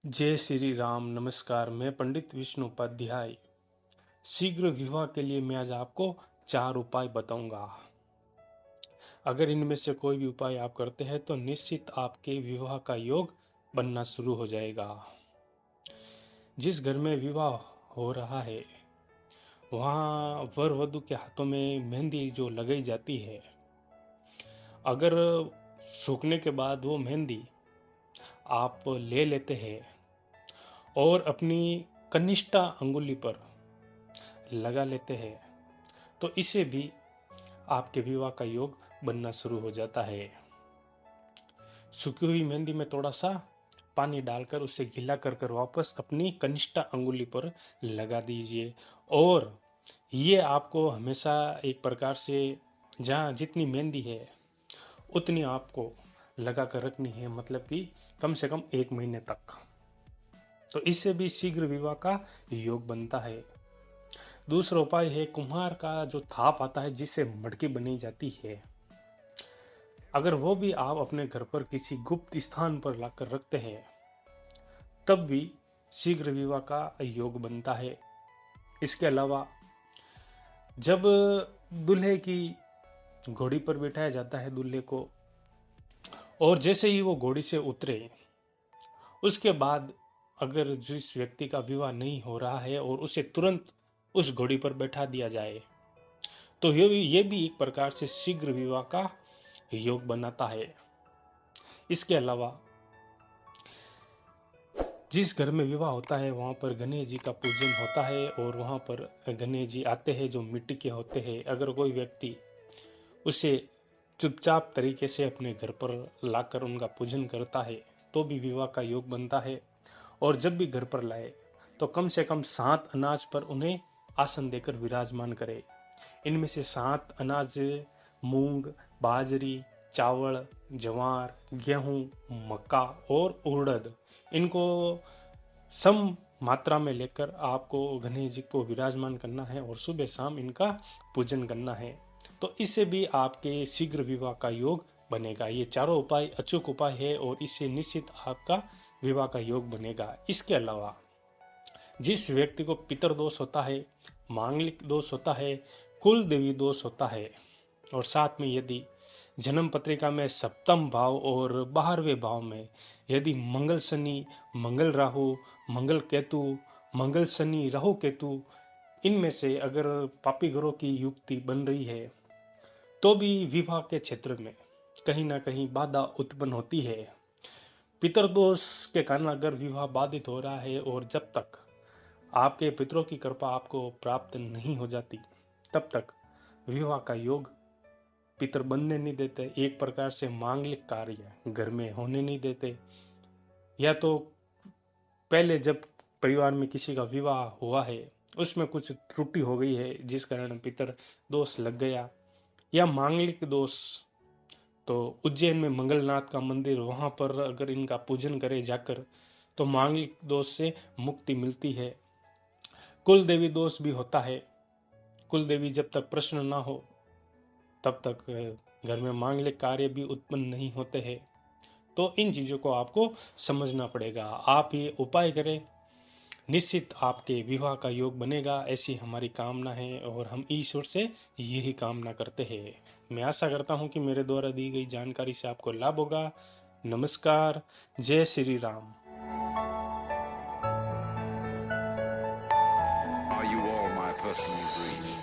जय श्री राम। नमस्कार। मैं पंडित विष्णु उपाध्याय। शीघ्र विवाह के लिए मैं आज आपको 4 उपाय बताऊंगा। अगर इनमें से कोई भी उपाय आप करते हैं तो निश्चित आपके विवाह का योग बनना शुरू हो जाएगा। जिस घर में विवाह हो रहा है वहाँ वर वधू के हाथों में मेहंदी जो लगाई जाती है, अगर सूखने के बाद वो मेहंदी आप ले लेते हैं और अपनी कनिष्ठा अंगुली पर लगा लेते हैं तो इससे भी आपके विवाह का योग बनना शुरू हो जाता है। सूखी हुई मेहंदी में थोड़ा सा पानी डालकर उसे गीला कर कर वापस अपनी कनिष्ठा अंगुली पर लगा दीजिए। और ये आपको हमेशा एक प्रकार से जहाँ जितनी मेहंदी है उतनी आपको लगा कर रखनी है, मतलब कि कम से कम 1 महीने तक। तो इससे भी शीघ्र विवाह का योग बनता है। दूसरा उपाय है कुम्हार का जो थाप आता है जिससे मटकी बनाई जाती है, अगर वो भी आप अपने घर पर किसी गुप्त स्थान पर लाकर रखते हैं तब भी शीघ्र विवाह का योग बनता है। इसके अलावा जब दूल्हे की घोड़ी पर बिठाया जाता है दूल्हे को, और जैसे ही वो घोड़ी से उतरे उसके बाद अगर जिस व्यक्ति का विवाह नहीं हो रहा है और उसे तुरंत उस घोड़ी पर बैठा दिया जाए तो ये भी एक प्रकार से शीघ्र विवाह का योग बनाता है। इसके अलावा जिस घर में विवाह होता है वहाँ पर गणेश जी का पूजन होता है और वहाँ पर गणेश जी आते हैं जो मिट्टी के होते हैं। अगर कोई व्यक्ति उसे चुपचाप तरीके से अपने घर पर लाकर उनका पूजन करता है तो भी विवाह का योग बनता है। और जब भी घर पर लाए तो कम से कम 7 अनाज पर उन्हें आसन देकर विराजमान करे। इनमें से 7 अनाज मूंग, बाजरी, चावल, ज्वार, गेहूं, मक्का और उड़द, इनको सम मात्रा में लेकर आपको गणेश जी को विराजमान करना है और सुबह शाम इनका पूजन करना है। तो इससे भी आपके शीघ्र विवाह का योग बनेगा। ये चारों उपाय अचूक उपाय है और इससे निश्चित आपका विवाह का योग बनेगा। इसके अलावा जिस व्यक्ति को पितृदोष होता है, मांगलिक दोष होता है, कुल देवी दोष होता है और साथ में यदि जन्म पत्रिका में सप्तम भाव और 12वें भाव में यदि मंगल शनि, मंगल राहु, मंगल केतु, मंगल शनि राहु केतु, इनमें से अगर पापी ग्रहों की युक्ति बन रही है तो भी विवाह के क्षेत्र में कहीं ना कहीं बाधा उत्पन्न होती है। पितृदोष के कारण अगर विवाह बाधित हो रहा है और जब तक आपके पितरों की कृपा आपको प्राप्त नहीं हो जाती तब तक विवाह का योग पितर बनने नहीं देते। एक प्रकार से मांगलिक कार्य घर में होने नहीं देते। या तो पहले जब परिवार में किसी का विवाह हुआ है उसमें कुछ त्रुटि हो गई है जिस कारण पितर दोष लग गया, या मांगलिक दोष, तो उज्जैन में मंगलनाथ का मंदिर, वहां पर अगर इनका पूजन करे जाकर तो मांगलिक दोष से मुक्ति मिलती है। कुल देवी दोष भी होता है। कुल देवी जब तक प्रश्न ना हो तब तक घर में मांगलिक कार्य भी उत्पन्न नहीं होते हैं। तो इन चीजों को आपको समझना पड़ेगा। आप ये उपाय करें, निश्चित आपके विवाह का योग बनेगा, ऐसी हमारी कामना है और हम ईश्वर से यही कामना करते हैं। मैं आशा करता हूँ कि मेरे द्वारा दी गई जानकारी से आपको लाभ होगा। नमस्कार। जय Shri Ram. Are you all my personal dreams?